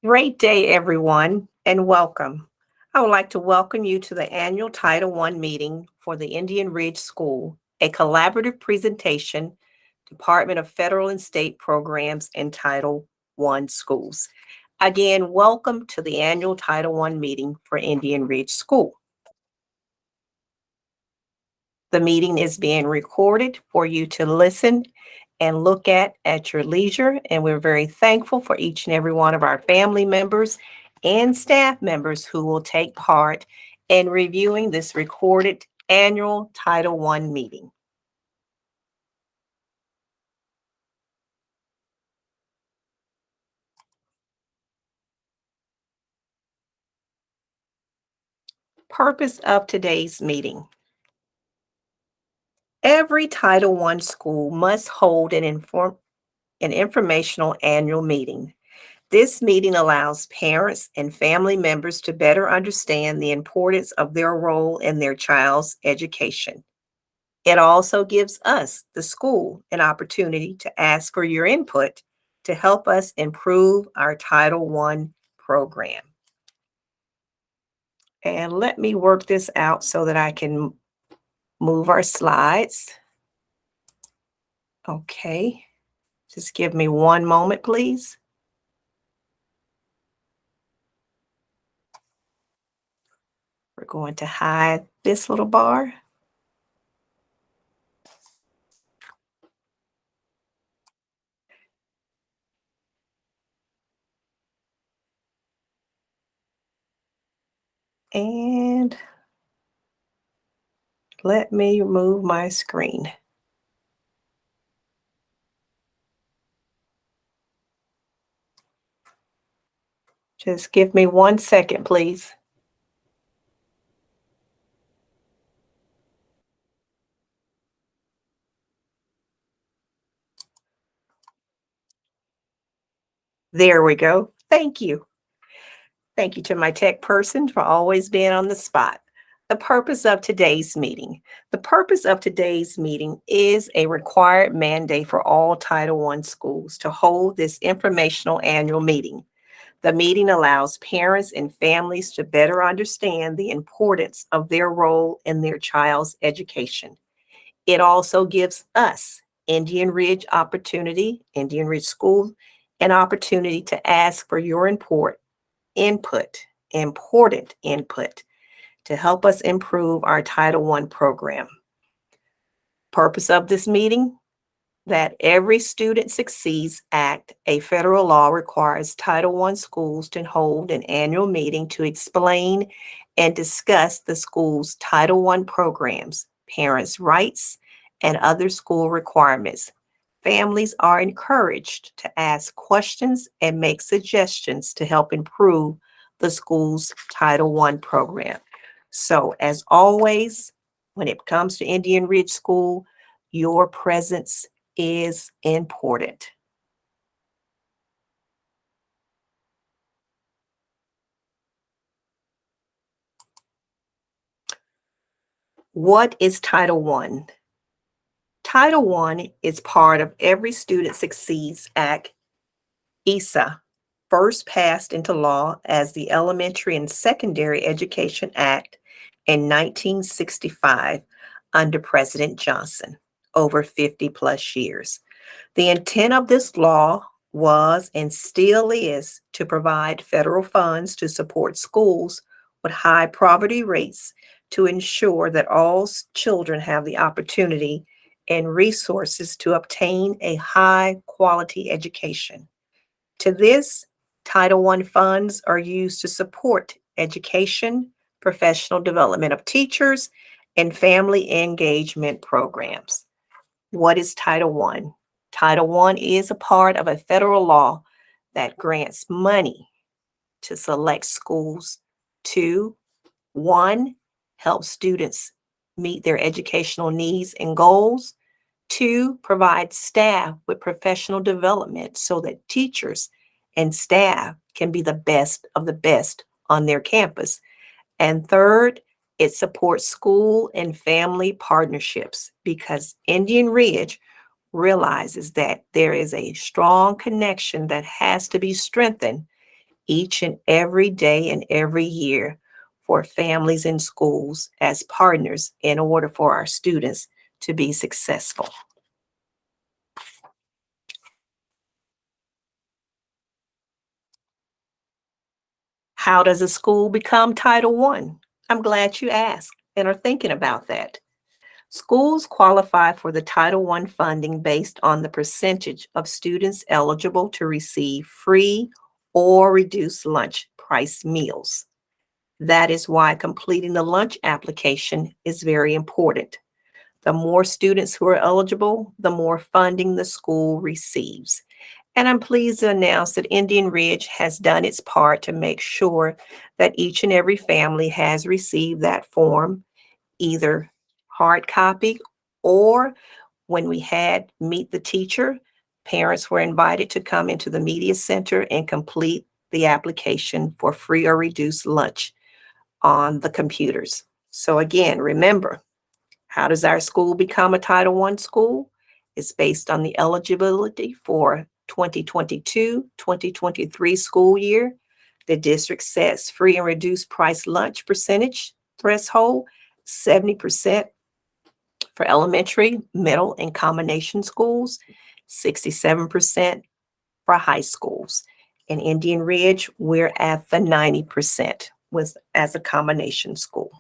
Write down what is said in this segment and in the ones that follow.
Great day, everyone, and welcome. I would like to welcome you to the annual Title I meeting for the Indian Ridge School, a collaborative presentation, Department of Federal and State Programs and Title I schools. Again, welcome to the annual Title I meeting for Indian Ridge School. The meeting is being recorded for you to listen and look at your leisure, and we're very thankful for each and every one of our family members and staff members who will take part in reviewing this recorded annual Title I meeting. Purpose of today's meeting. Every Title I school must hold an informational annual meeting. This meeting allows parents and family members to better understand the importance of their role in their child's education. It also gives us, the school, an opportunity to ask for your input to help us improve our Title I program. And let me work this out so that I can move our slides. Okay, just give me one moment, please. We're going to hide this little bar. And let me move my screen. Just give me 1 second, please. There we go. Thank you. Thank you to my tech person for always being on the spot. The purpose of today's meeting. The purpose of today's meeting is a required mandate for all Title I schools to hold this informational annual meeting. The meeting allows parents and families to better understand the importance of their role in their child's education. It also gives us, Indian Ridge School, an opportunity to ask for your important input to help us improve our Title I program. Purpose of this meeting, that Every Student Succeeds Act, a federal law, requires Title I schools to hold an annual meeting to explain and discuss the school's Title I programs, parents' rights, and other school requirements. Families are encouraged to ask questions and make suggestions to help improve the school's Title I program. So, as always, when it comes to Indian Ridge School, your presence is important. What is Title I? Title I is part of Every Student Succeeds Act, ESA, first passed into law as the Elementary and Secondary Education Act in 1965 under President Johnson, over 50 plus years. The intent of this law was and still is to provide federal funds to support schools with high poverty rates to ensure that all children have the opportunity and resources to obtain a high quality education. To this, Title I funds are used to support education, professional development of teachers, and family engagement programs. What is Title I? Title I is a part of a federal law that grants money to select schools to, one, help students meet their educational needs and goals. Two, provide staff with professional development so that teachers and staff can be the best of the best on their campus. And third, it supports school and family partnerships because Indian Ridge realizes that there is a strong connection that has to be strengthened each and every day and every year for families and schools as partners in order for our students to be successful. How does a school become Title I? I'm glad you asked and are thinking about that. Schools qualify for the Title I funding based on the percentage of students eligible to receive free or reduced lunch price meals. That is why completing the lunch application is very important. The more students who are eligible, the more funding the school receives. And I'm pleased to announce that Indian Ridge has done its part to make sure that each and every family has received that form, either hard copy or when we had Meet the Teacher, parents were invited to come into the media center and complete the application for free or reduced lunch on the computers. So again, remember, how does our school become a Title I school? It's based on the eligibility for 2022-2023 school year. The district sets free and reduced price lunch percentage threshold, 70% for elementary, middle, and combination schools, 67% for high schools. In Indian Ridge, we're at the 90% as a combination school.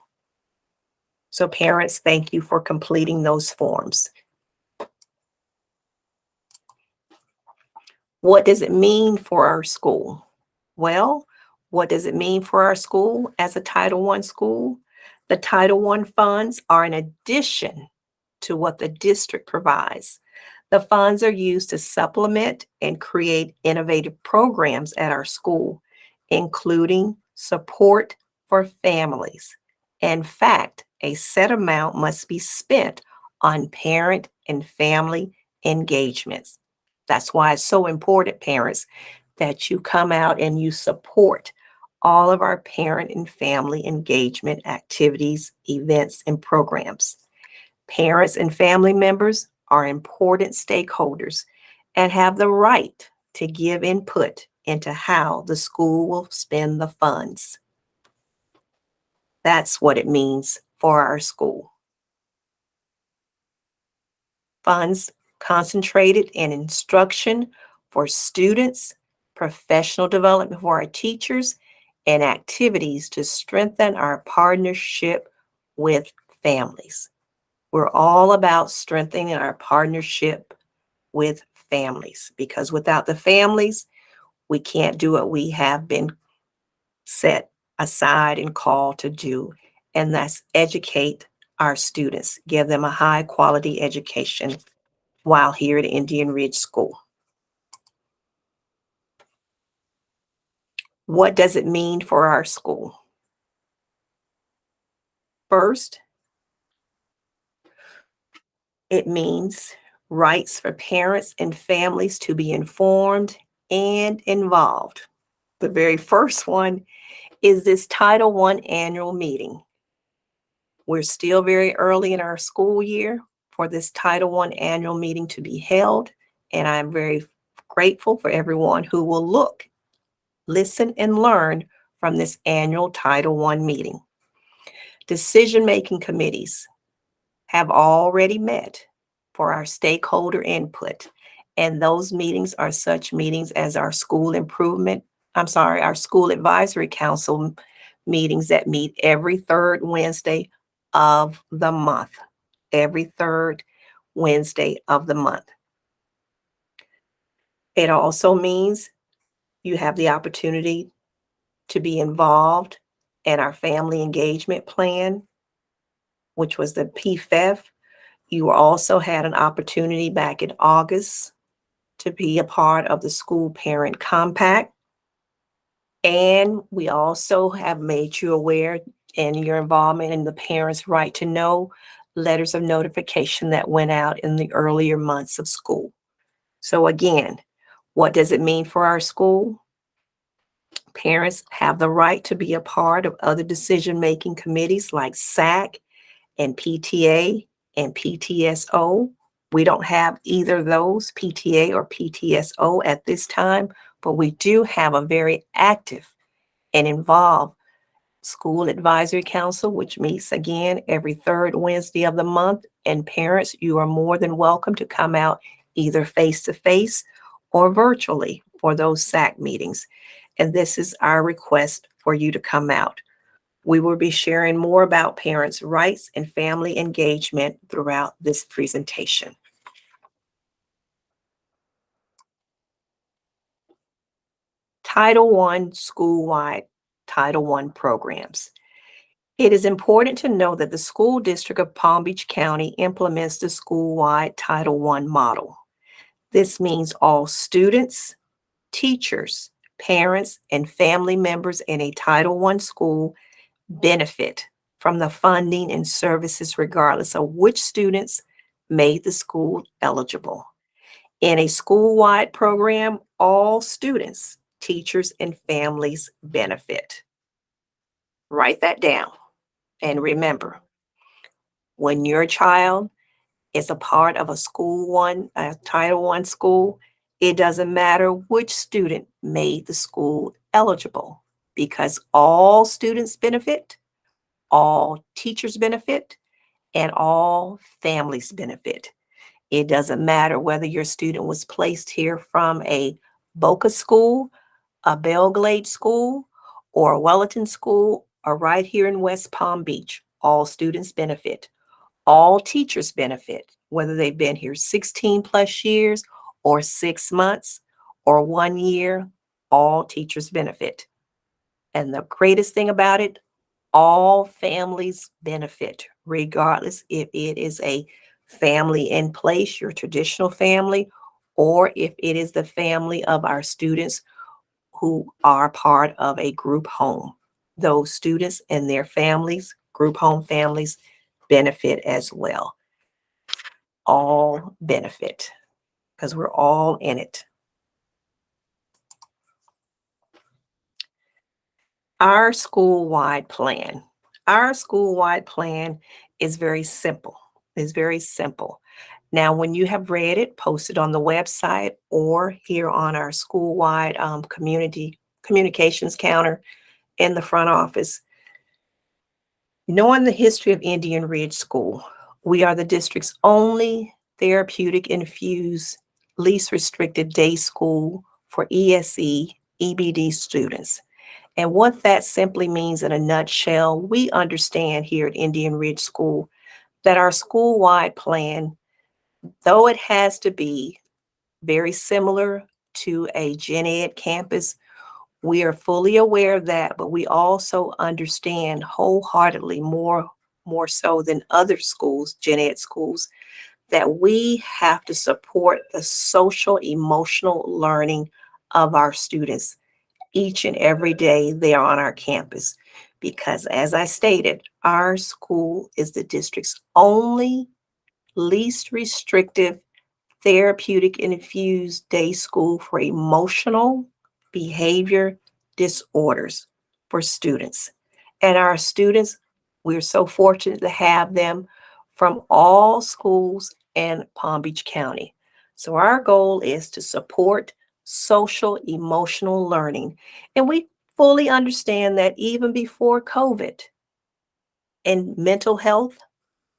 So parents, thank you for completing those forms. What does it mean for our school? Well, what does it mean for our school as a Title I school? The Title I funds are an addition to what the district provides. The funds are used to supplement and create innovative programs at our school, including support for families. In fact, a set amount must be spent on parent and family engagements. That's why it's so important, parents, that you come out and you support all of our parent and family engagement activities, events, and programs. Parents and family members are important stakeholders and have the right to give input into how the school will spend the funds. That's what it means for our school. Funds concentrated in instruction for students, professional development for our teachers, and activities to strengthen our partnership with families. We're all about strengthening our partnership with families because without the families, we can't do what we have been set aside and called to do, and that's educate our students, give them a high quality education while here at Indian Ridge School. What does it mean for our school? First, it means rights for parents and families to be informed and involved. The very first one is this Title I annual meeting. We're still very early in our school year for this Title I annual meeting to be held, and I'm very grateful for everyone who will look, listen, and learn from this annual Title I meeting. Decision-making committees have already met for our stakeholder input, and those meetings are such meetings as our our school advisory council meetings that meet every third Wednesday of the month. Every third Wednesday of the month. It also means you have the opportunity to be involved in our family engagement plan, which was the PFEF. You also had an opportunity back in August to be a part of the school parent compact. And we also have made you aware in your involvement in the parents' right to know letters of notification that went out in the earlier months of school. So again, what does it mean for our school? Parents have the right to be a part of other decision-making committees like SAC and PTA and PTSO. We don't have either of those, PTA or PTSO, at this time but we do have a very active and involved School Advisory Council, which meets again every third Wednesday of the month. And parents, you are more than welcome to come out either face to face or virtually for those SAC meetings. And this is our request for you to come out. We will be sharing more about parents' rights and family engagement throughout this presentation. Title I school-wide Title I programs. It is important to know that the School District of Palm Beach County implements the school-wide Title I model. This means all students, teachers, parents, and family members in a Title I school benefit from the funding and services regardless of which students made the school eligible. In a school-wide program, all students, teachers, and families benefit. Write that down and remember, when your child is a part of a Title I school, it doesn't matter which student made the school eligible because all students benefit, all teachers benefit, and all families benefit. It doesn't matter whether your student was placed here from a Boca school, a Belglade school, or a Wellington school, or right here in West Palm Beach. All students benefit. All teachers benefit, whether they've been here 16 plus years or 6 months or 1 year, all teachers benefit. And the greatest thing about it, all families benefit, regardless if it is a family in place, your traditional family, or if it is the family of our students who are part of a group home. Those students and their families, group home families, benefit as well. All benefit because we're all in it. Our school-wide plan. Our school-wide plan is very simple. It's very simple. Now, when you have read it, posted on the website or here on our school-wide community communications counter in the front office, knowing the history of Indian Ridge School, we are the district's only therapeutic infused, least restricted day school for ESE, EBD students. And what that simply means in a nutshell, we understand here at Indian Ridge School that our school-wide plan, though it has to be very similar to a gen ed campus, we are fully aware of that, but we also understand wholeheartedly, more so than other schools, gen ed schools, that we have to support the social emotional learning of our students each and every day they are on our campus. Because as I stated, our school is the district's only least restrictive therapeutic infused day school for emotional behavior disorders for students. And our students, we're so fortunate to have them from all schools in Palm Beach County. So our goal is to support social emotional learning. And we fully understand that even before COVID and mental health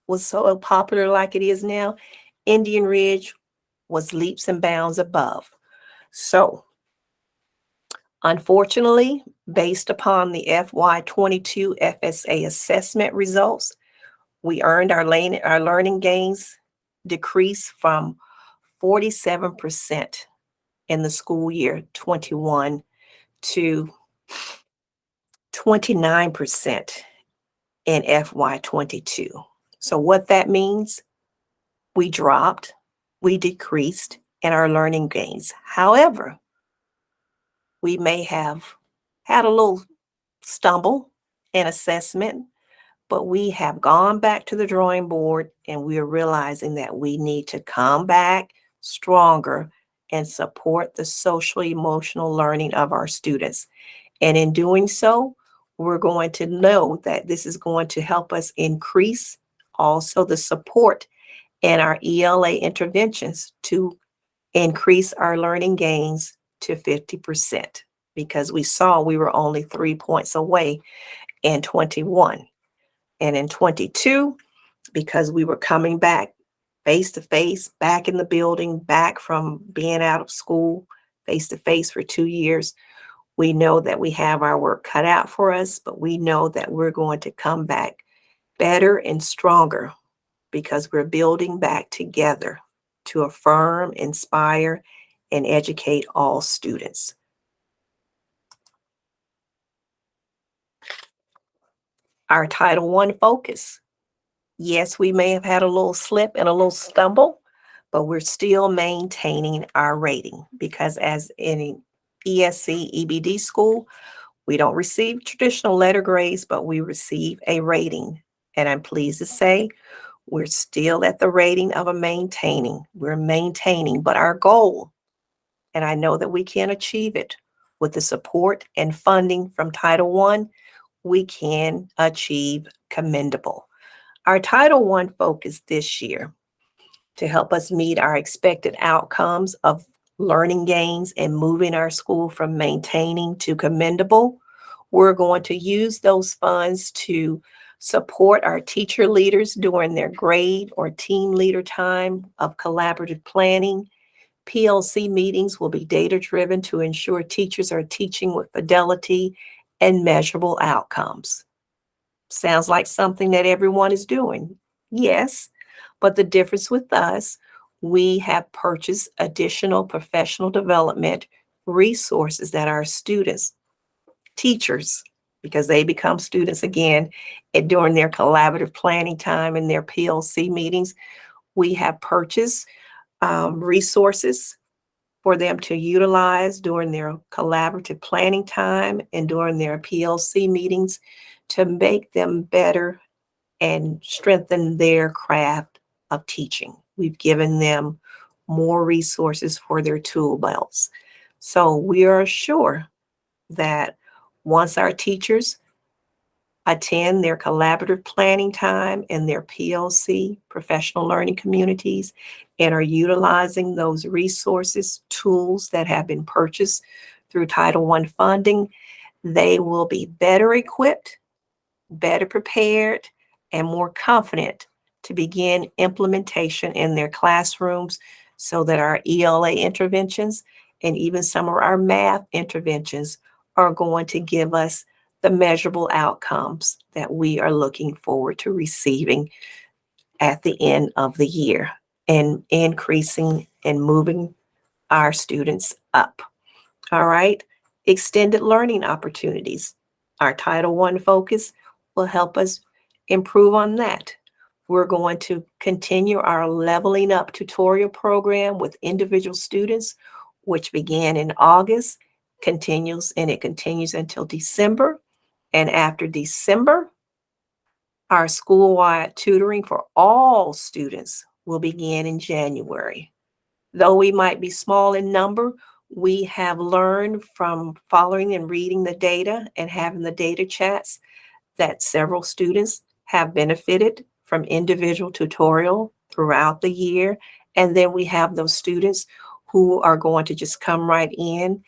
was so popular like it is now, Indian Ridge was leaps and bounds above. So, unfortunately, based upon the FY22 FSA assessment results, we earned our learning gains decrease from 47% in the school year 21 to 29% in FY22. So what that means, we dropped, we decreased in our learning gains. However, we may have had a little stumble in assessment, but we have gone back to the drawing board and we are realizing that we need to come back stronger and support the social emotional learning of our students. And in doing so, we're going to know that this is going to help us increase also the support in our ELA interventions to increase our learning gains to 50% because we saw we were only 3 points away in 21. And in 22, because we were coming back face to face, back in the building, back from being out of school face to face for 2 years, we know that we have our work cut out for us, but we know that we're going to come back better and stronger because we're building back together to affirm, inspire, and educate all students. Our Title I focus. Yes, we may have had a little slip and a little stumble, but we're still maintaining our rating because as in ESC EBD school, we don't receive traditional letter grades, but we receive a rating. And I'm pleased to say we're still at the rating of a maintaining. We're maintaining, but our goal, and I know that we can achieve it with the support and funding from Title I, we can achieve commendable. Our Title I focus this year to help us meet our expected outcomes of learning gains and moving our school from maintaining to commendable. We're going to use those funds to support our teacher leaders during their grade or team leader time of collaborative planning. PLC meetings will be data-driven to ensure teachers are teaching with fidelity and measurable outcomes. Sounds like something that everyone is doing. Yes, but the difference with us, we have purchased additional professional development resources that our students, teachers, because they become students again and during their collaborative planning time and their PLC meetings, we have purchased resources for them to utilize during their collaborative planning time and during their PLC meetings to make them better and strengthen their craft of teaching. We've given them more resources for their tool belts. So we are sure that once our teachers attend their collaborative planning time and their PLC, professional learning communities, and are utilizing those resources, tools that have been purchased through Title I funding, they will be better equipped, better prepared, and more confident to begin implementation in their classrooms so that our ELA interventions and even some of our math interventions are going to give us the measurable outcomes that we are looking forward to receiving at the end of the year and increasing and moving our students up. All right. Extended learning opportunities. Our Title I focus will help us improve on that. We're going to continue our Leveling Up tutorial program with individual students, which began in August, continues until December. And after December, our school-wide tutoring for all students will begin in January. Though we might be small in number, we have learned from following and reading the data and having the data chats that several students have benefited from individual tutorial throughout the year. And then we have those students who are going to just come right in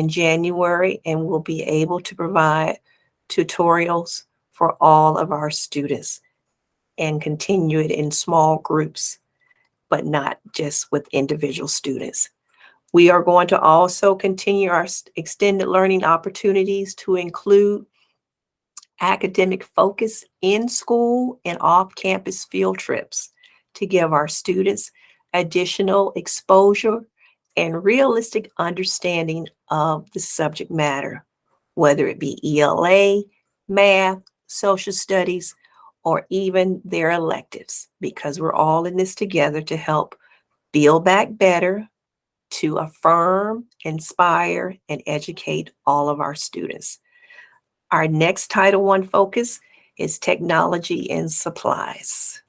January and will be able to provide tutorials for all of our students and continue it in small groups, but not just with individual students. We are going to also continue our extended learning opportunities to include academic focus in school and off-campus field trips to give our students additional exposure and realistic understanding of the subject matter, whether it be ELA, math, social studies, or even their electives, because we're all in this together to help build back better, to affirm, inspire, and educate all of our students. Our next Title I focus is technology and supplies.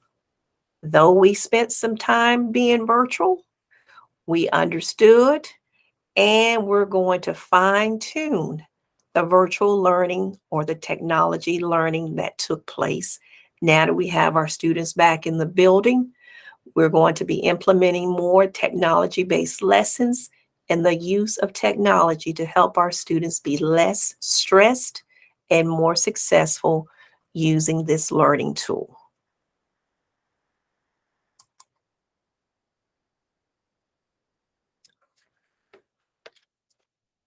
Though we spent some time being virtual, we understood, and we're going to fine tune the virtual learning or the technology learning that took place. Now that we have our students back in the building, we're going to be implementing more technology-based lessons and the use of technology to help our students be less stressed and more successful using this learning tool.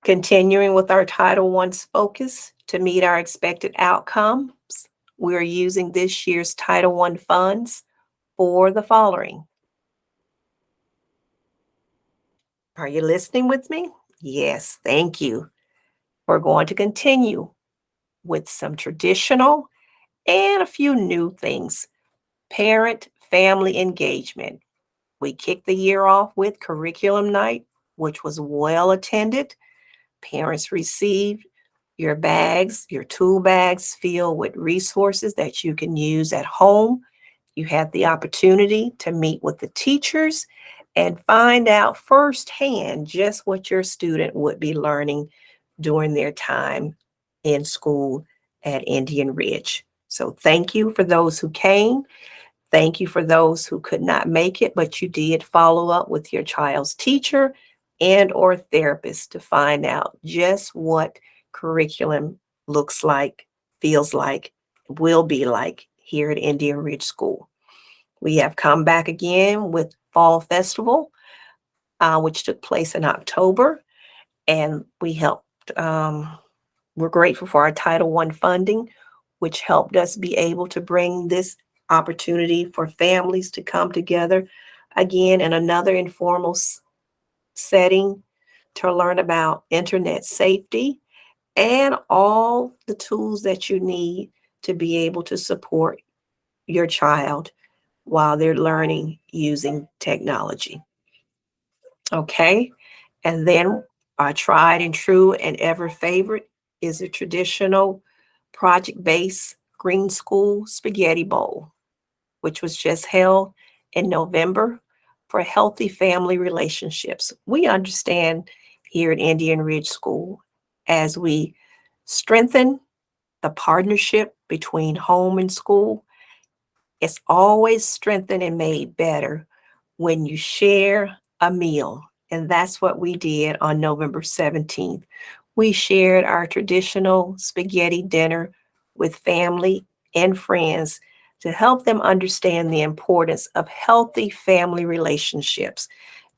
Continuing with our Title I's focus to meet our expected outcomes, we are using this year's Title I funds for the following. Are you listening with me? Yes, thank you. We're going to continue with some traditional and a few new things. Parent family engagement. We kicked the year off with curriculum night, which was well attended. Parents received your tool bags filled with resources that you can use at home. You had the opportunity to meet with the teachers and find out firsthand just what your student would be learning during their time in school at Indian Ridge. So thank you for those who came. Thank you for those who could not make it, but you did follow up with your child's teacher and or therapist to find out just what curriculum looks like, feels like, will be like here at Indian Ridge School. We have come back again with Fall Festival, which took place in October, and we're grateful for our Title I funding, which helped us be able to bring this opportunity for families to come together again in another informal setting to learn about internet safety and all the tools that you need to be able to support your child while they're learning using technology. Okay. And then our tried and true and ever favorite is a traditional project-based green school spaghetti bowl, which was just held in November for healthy family relationships. We understand here at Indian Ridge School as we strengthen the partnership between home and school, it's always strengthened and made better when you share a meal. And that's what we did on November 17th. We shared our traditional spaghetti dinner with family and friends to help them understand the importance of healthy family relationships.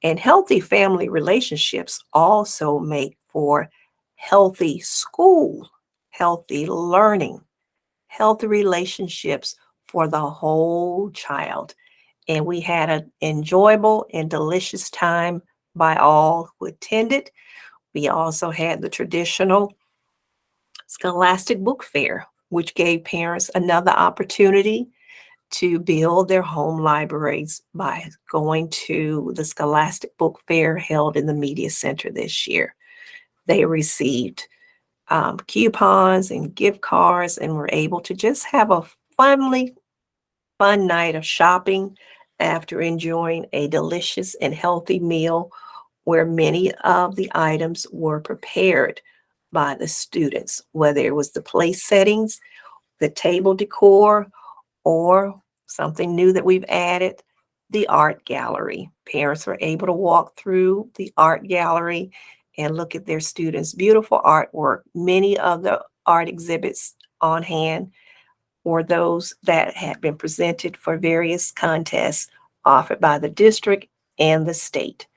And healthy family relationships also make for healthy school, healthy learning, healthy relationships for the whole child. And we had an enjoyable and delicious time by all who attended. We also had the traditional Scholastic Book Fair, which gave parents another opportunity to build their home libraries by going to the Scholastic Book Fair held in the Media Center this year. They received coupons and gift cards and were able to just have a fun night of shopping after enjoying a delicious and healthy meal where many of the items were prepared by the students, whether it was the place settings, the table decor, or something new that we've added, the art gallery. Parents were able to walk through the art gallery and look at their students' beautiful artwork. Many of the art exhibits on hand or those that had been presented for various contests offered by the district and the state.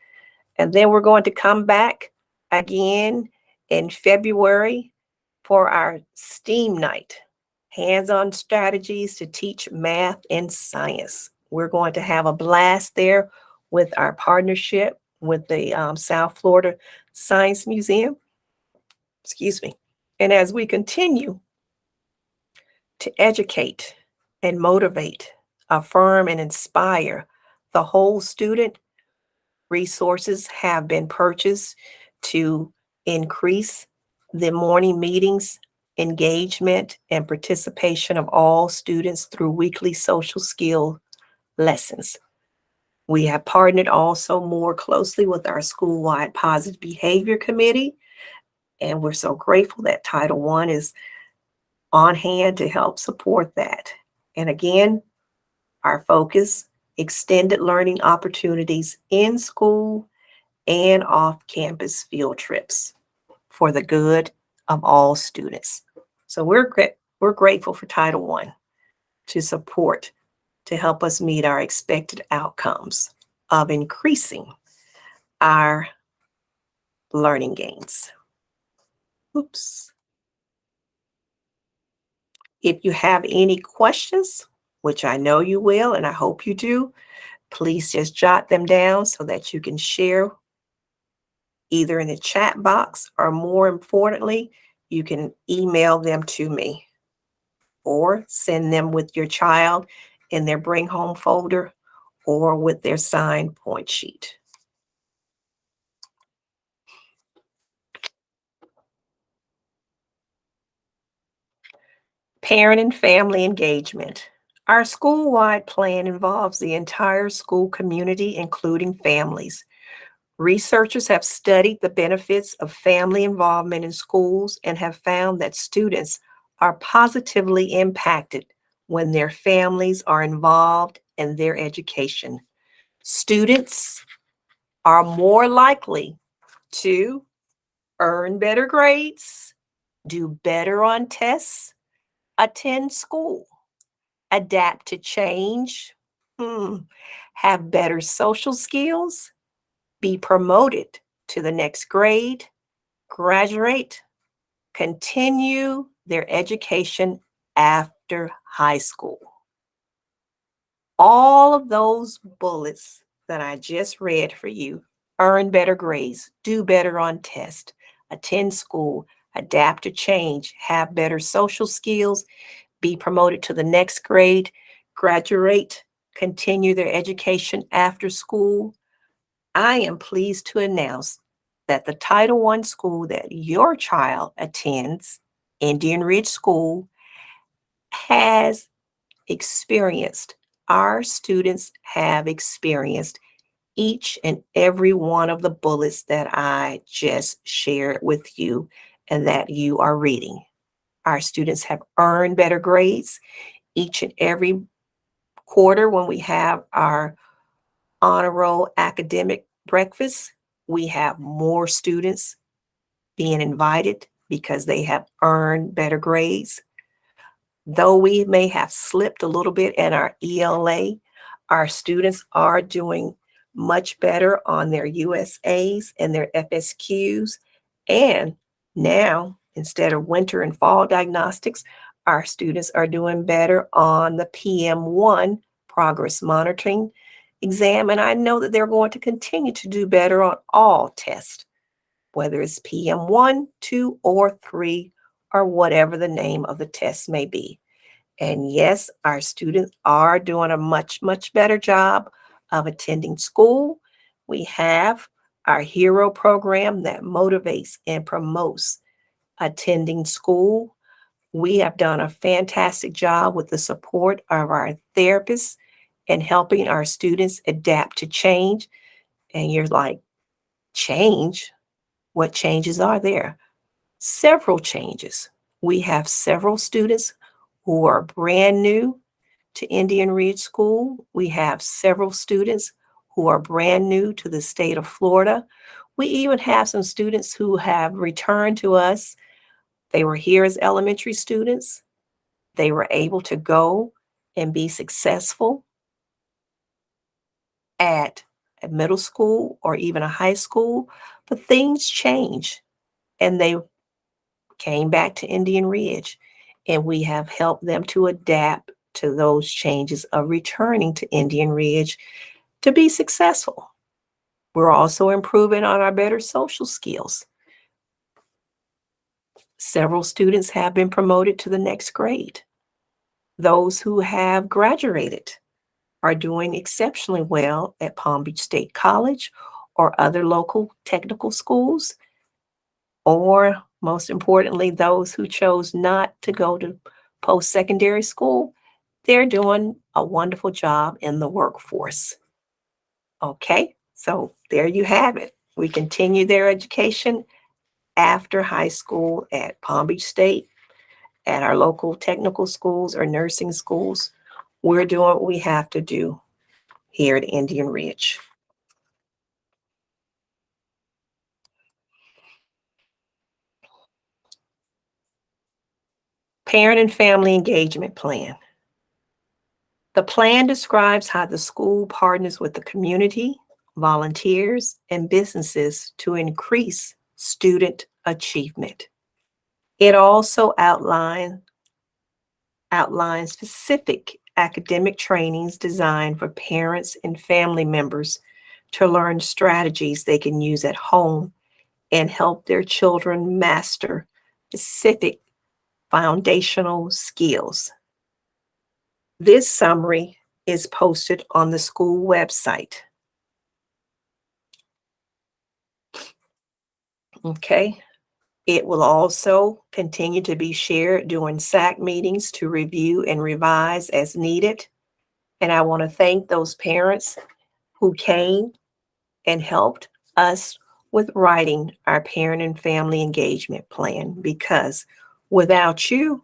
And then we're going to come back again in February for our STEAM night, hands-on strategies to teach math and science. We're going to have a blast there with our partnership with the South Florida Science Museum. Excuse me. And as we continue to educate and motivate, affirm, and inspire the whole student, resources have been purchased to increase the morning meetings, engagement, and participation of all students through weekly social skill lessons. We have partnered also more closely with our school-wide positive behavior committee, and we're so grateful that Title I is on hand to help support that. And again, our focus, extended learning opportunities in school and off-campus field trips for the good of all students. So we're grateful for Title I to support, to help us meet our expected outcomes of increasing our learning gains. Oops. If you have any questions, which I know you will, and I hope you do, please just jot them down so that you can share either in the chat box, or more importantly, you can email them to me or send them with your child in their bring home folder or with their signed point sheet. Parent and family engagement. Our school-wide plan involves the entire school community, including families. Researchers have studied the benefits of family involvement in schools and have found that students are positively impacted when their families are involved in their education. Students are more likely to earn better grades, do better on tests, attend school, adapt to change, have better social skills, be promoted to the next grade, graduate, continue their education after high school. All of those bullets that I just read for you: earn better grades, do better on tests, attend school, adapt to change, have better social skills, be promoted to the next grade, graduate, continue their education after school. I am pleased to announce that the Title I school that your child attends, Indian Ridge School, has experienced, our students have experienced each and every one of the bullets that I just shared with you and that you are reading. Our students have earned better grades each and every quarter when we have our honor roll academic breakfast. We have more students being invited because they have earned better grades. Though we may have slipped a little bit in our ELA, our students are doing much better on their USAs and their FSQs. And now, instead of winter and fall diagnostics, our students are doing better on the PM1 progress monitoring exam. And I know that they're going to continue to do better on all tests, whether it's PM1, 2, or 3, or whatever the name of the test may be. And yes, our students are doing a much, much better job of attending school. We have our HERO program that motivates and promotes attending school. We have done a fantastic job with the support of our therapists and helping our students adapt to change. And you're like, change? What changes are there? Several changes. We have several students who are brand new to Indian Ridge School. We have several students who are brand new to the state of Florida. We even have some students who have returned to us. They were here as elementary students. They were able to go and be successful at a middle school or even a high school, but things change and they came back to Indian Ridge, and we have helped them to adapt to those changes of returning to Indian Ridge to be successful. We're also improving on our better social skills. Several students have been promoted to the next grade. Those who have graduated are doing exceptionally well at Palm Beach State College or other local technical schools, or most importantly, those who chose not to go to post-secondary school, they're doing a wonderful job in the workforce. Okay, so there you have it. We continue their education after high school at Palm Beach State, at our local technical schools or nursing schools. We're doing what we have to do here at Indian Ridge. Parent and Family Engagement Plan. The plan describes how the school partners with the community, volunteers, and businesses to increase student achievement. It also outlines specific academic trainings designed for parents and family members to learn strategies they can use at home and help their children master specific foundational skills. This summary is posted on the school website. Okay. It will also continue to be shared during SAC meetings to review and revise as needed. And I want to thank those parents who came and helped us with writing our parent and family engagement plan, because without you,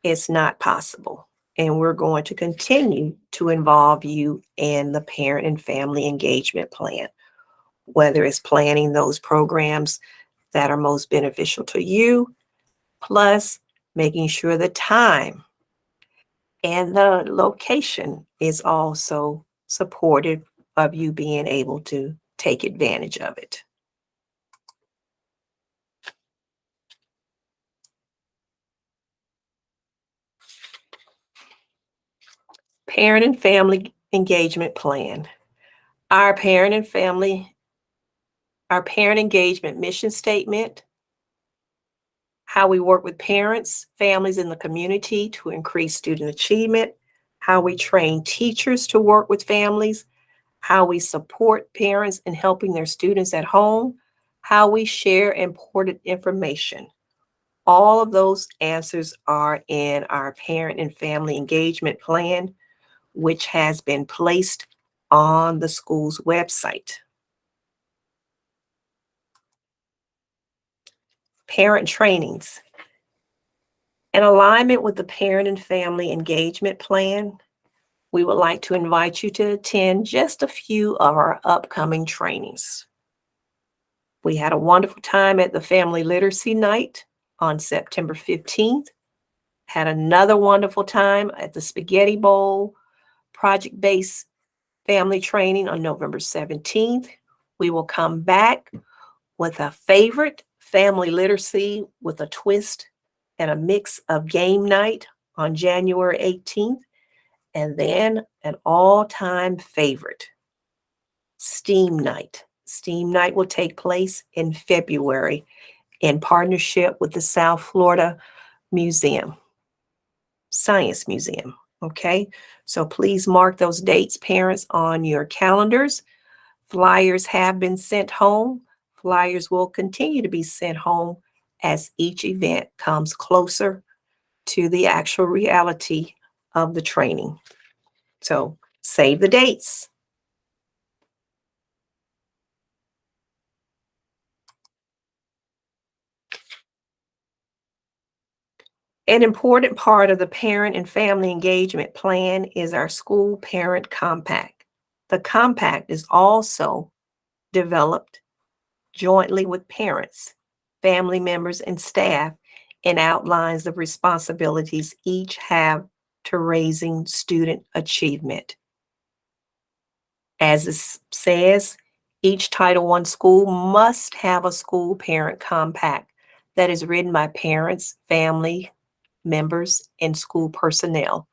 it's not possible. And we're going to continue to involve you in the parent and family engagement plan, whether it's planning those programs that are most beneficial to you, plus making sure the time and the location is also supportive of you being able to take advantage of it. Parent and Family Engagement Plan. Our parent engagement mission statement, how we work with parents, families in the community to increase student achievement, how we train teachers to work with families, how we support parents in helping their students at home, how we share important information. All of those answers are in our parent and family engagement plan, which has been placed on the school's website. Parent trainings. In alignment with the parent and family engagement plan, we would like to invite you to attend just a few of our upcoming trainings. We had a wonderful time at the Family Literacy Night on September 15th, had another wonderful time at the Spaghetti Bowl project-based family training on November 17th. We will come back with a favorite family literacy with a twist and a mix of game night on January 18th, and then an all-time favorite, STEAM night. STEAM night will take place in February in partnership with the South Florida Science Museum. Okay, so please mark those dates, parents, on your calendars. Flyers have been sent home. Flyers will continue to be sent home as each event comes closer to the actual reality of the training. So save the dates. An important part of the parent and family engagement plan is our school parent compact. The compact is also developed jointly with parents, family members, and staff, and outlines the responsibilities each have to raising student achievement. As it says, each Title I school must have a school parent compact that is written by parents, family members, and school personnel.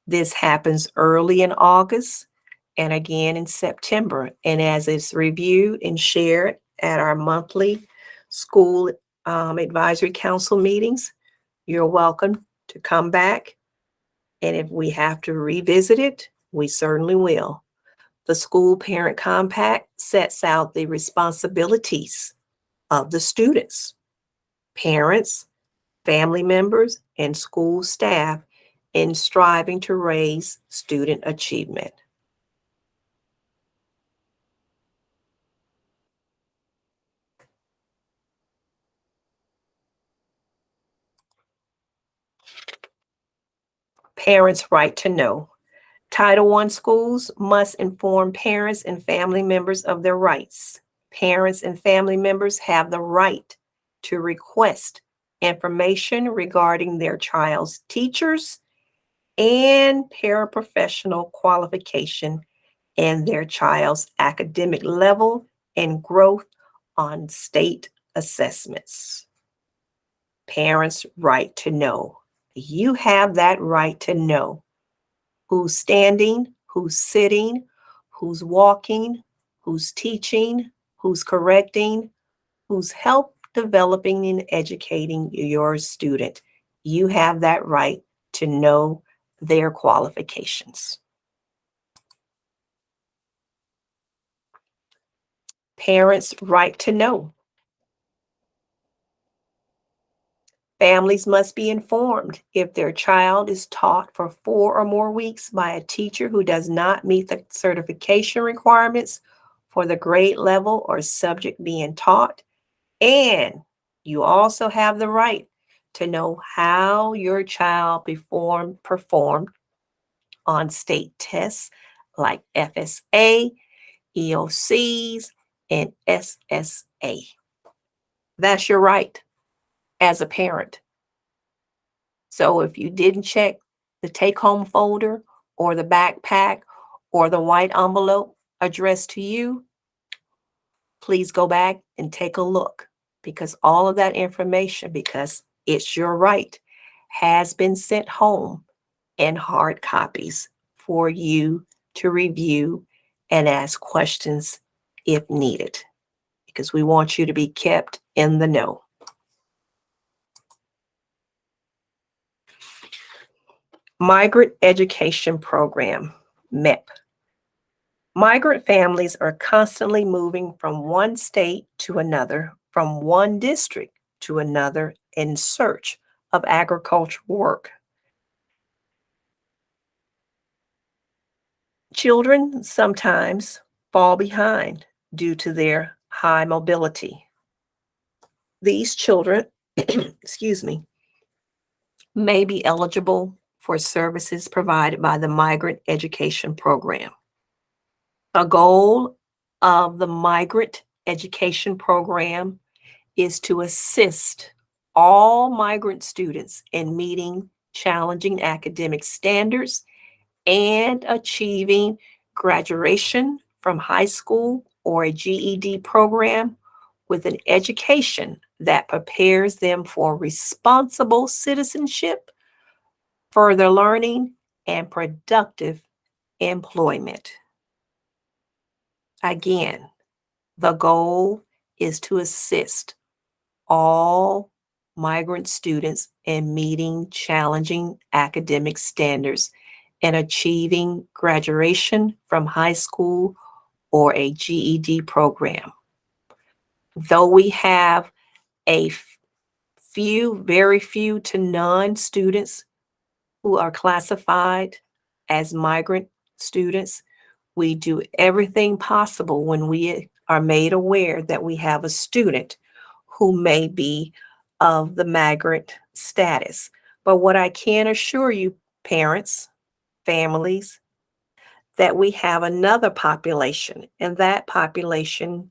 This happens early in August and again in September. And as it's reviewed and shared at our monthly school advisory council meetings, you're welcome to come back. And if we have to revisit it, we certainly will. The school parent compact sets out the responsibilities of the students, parents, family members, and school staff in striving to raise student achievement. Parents' right to know. Title I schools must inform parents and family members of their rights. Parents and family members have the right to request information regarding their child's teachers and paraprofessional qualification and their child's academic level and growth on state assessments. Parents' right to know. You have that right to know who's standing, who's sitting, who's walking, who's teaching, who's correcting, who's help developing and educating your student. You have that right to know their qualifications. Parents' right to know. Families must be informed if their child is taught for 4 or more weeks by a teacher who does not meet the certification requirements for the grade level or subject being taught. And you also have the right to know how your child performed on state tests like FSA, EOCs, and SSA. That's your right as a parent. So if you didn't check the take home folder or the backpack or the white envelope addressed to you, please go back and take a look because all of that information, because it's your right, has been sent home in hard copies for you to review and ask questions if needed because we want you to be kept in the know. Migrant Education Program, MEP. Migrant families are constantly moving from one state to another, from one district to another in search of agricultural work. Children sometimes fall behind due to their high mobility. These children, excuse me, may be eligible for services provided by the Migrant Education Program. A goal of the Migrant Education Program is to assist all migrant students in meeting challenging academic standards and achieving graduation from high school or a GED program with an education that prepares them for responsible citizenship, further learning, and productive employment. Again, the goal is to assist all migrant students in meeting challenging academic standards and achieving graduation from high school or a GED program. Though we have a very few to none students who are classified as migrant students, we do everything possible when we are made aware that we have a student who may be of the migrant status. But what I can assure you, parents, families, that we have another population, and that population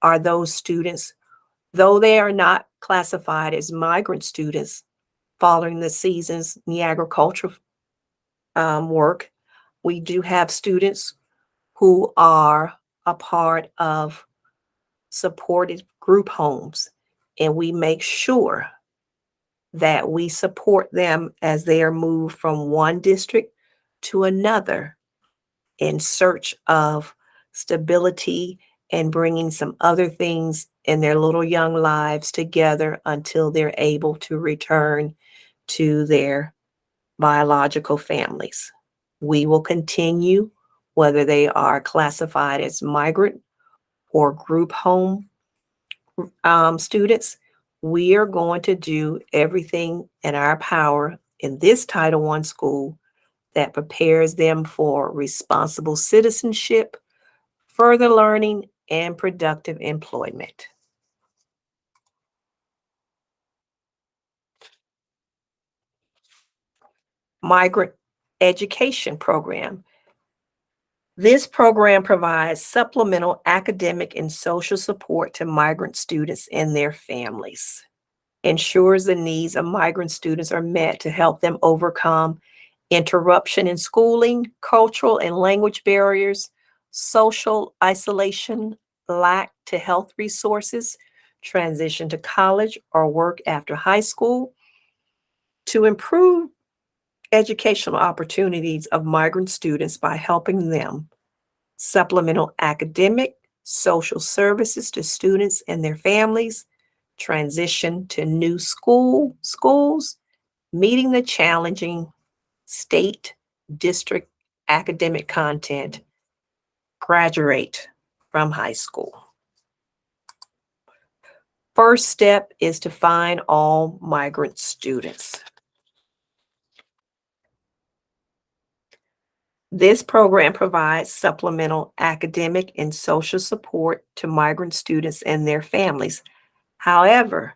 are those students, though they are not classified as migrant students following the seasons in the agricultural work, we do have students who are a part of supported group homes, and we make sure that we support them as they are moved from one district to another in search of stability and bringing some other things in their little young lives together until they're able to return to their biological families. We will continue, whether they are classified as migrant or group home students, we are going to do everything in our power in this Title I school that prepares them for responsible citizenship, further learning, and productive employment. Migrant Education Program. This program provides supplemental academic and social support to migrant students and their families. ensures the needs of migrant students are met to help them overcome interruption in schooling, cultural and language barriers, social isolation, lack to health resources, transition to college or work after high school, to improve educational opportunities of migrant students by helping them supplemental academic, social services to students and their families, transition to new schools, meeting the challenging state, district academic content, graduate from high school. First step is to find all migrant students. This program provides supplemental academic and social support to migrant students and their families. However,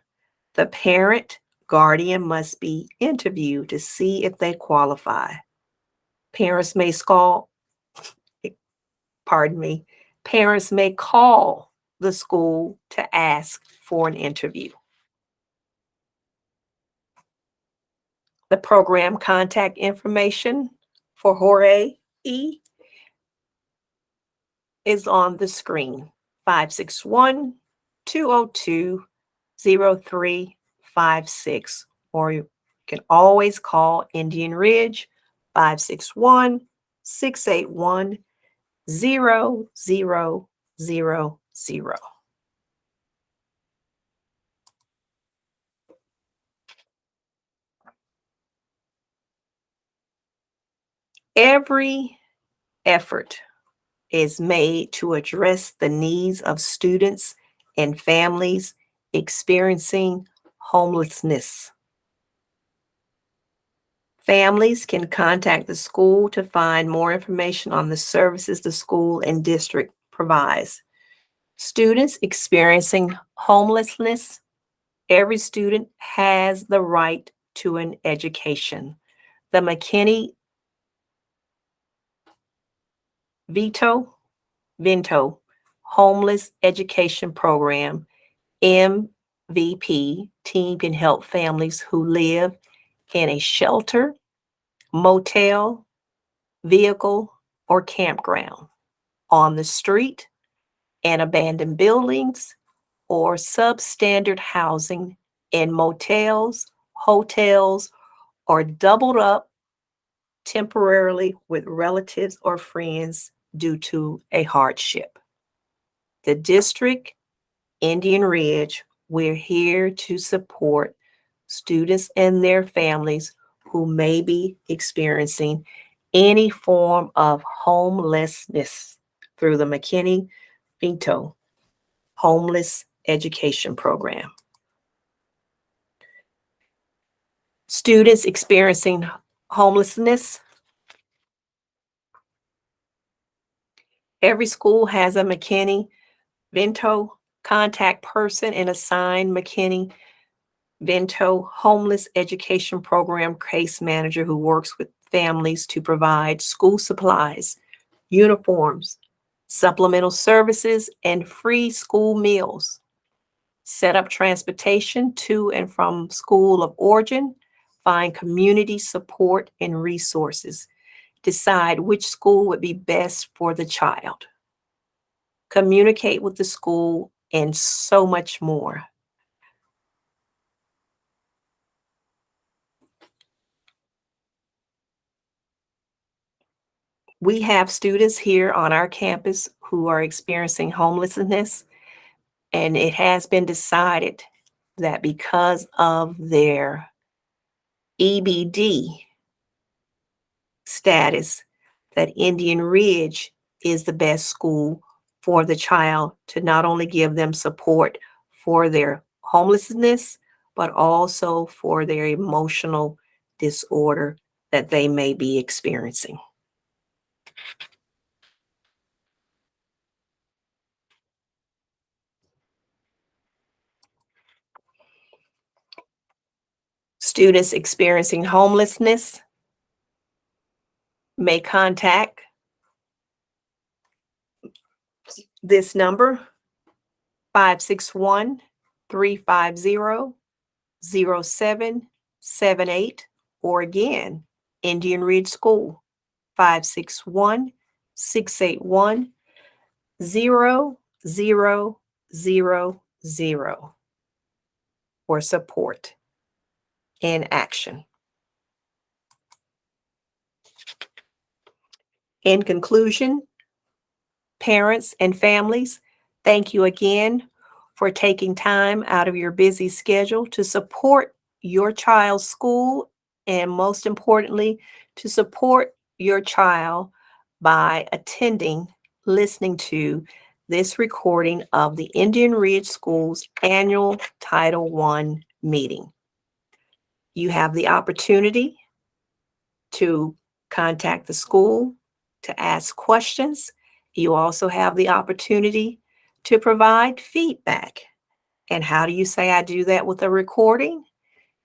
the parent guardian must be interviewed to see if they qualify. Parents may call, pardon me, parents may call the school to ask for an interview. The program contact information for Jorge E is on the screen, 561-202-0356, or you can always call Indian Ridge, 561-681-0000. Every effort is made to address the needs of students and families experiencing homelessness. Families can contact the school to find more information on the services the school and district provides. Students experiencing homelessness, every student has the right to an education. The McKinney Vinto Homeless Education Program, MVP, team can help families who live in a shelter, motel, vehicle, or campground, on the street, and abandoned buildings, or substandard housing in motels, hotels, or doubled up temporarily with relatives or friends due to a hardship. The district, Indian Ridge, we're here to support students and their families who may be experiencing any form of homelessness through the McKinney Vinto Homeless Education Program. Students experiencing homelessness, every school has a McKinney Vinto contact person and assigned McKinney Vinto Homeless Education Program case manager who works with families to provide school supplies, uniforms, supplemental services, and free school meals. Set up transportation to and from school of origin, find community support and resources. Decide which school would be best for the child. Communicate with the school, and so much more. We have students here on our campus who are experiencing homelessness, and it has been decided that because of their EBD status, that Indian Ridge is the best school for the child to not only give them support for their homelessness, but also for their emotional disorder that they may be experiencing. Students experiencing homelessness may contact this number, 561-350-0000. 0778, or again, Indian Ridge School, 561-681-0000 for support in action. In conclusion, parents and families, thank you again for taking time out of your busy schedule to support your child's school and, most importantly, to support your child by attending, listening to this recording of the Indian Ridge School's annual Title I meeting. You have the opportunity to contact the school to ask questions. You also have the opportunity to provide feedback. And how do you say I do that with a recording?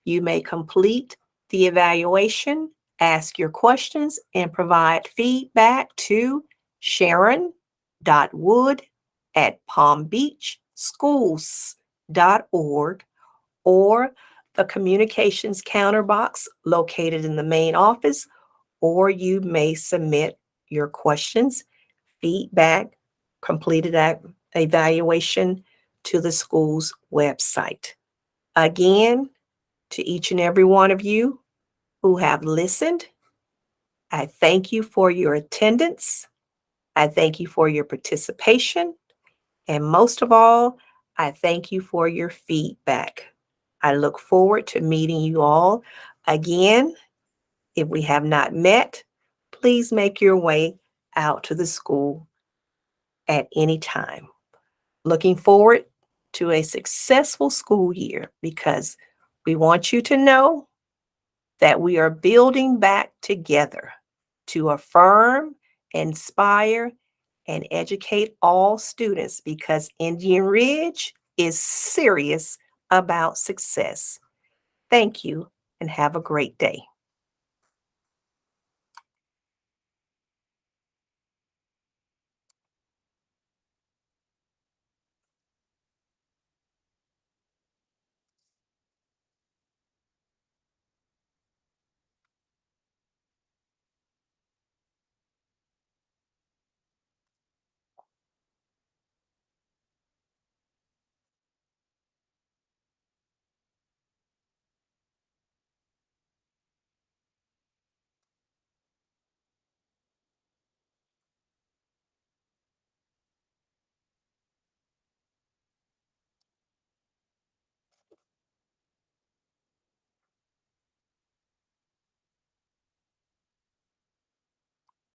You may complete the evaluation, ask your questions, and provide feedback to sharon.wood@palmbeachschools.org or the communications counter box located in the main office, or you may submit your questions, feedback, completed evaluation to the school's website. Again, to each and every one of you who have listened, I thank you for your attendance. I thank you for your participation. And most of all, I thank you for your feedback. I look forward to meeting you all again. If we have not met, please make your way out to the school at any time. Looking forward to a successful school year, because we want you to know that we are building back together to affirm, inspire, and educate all students, because Indian Ridge is serious about success. Thank you and have a great day.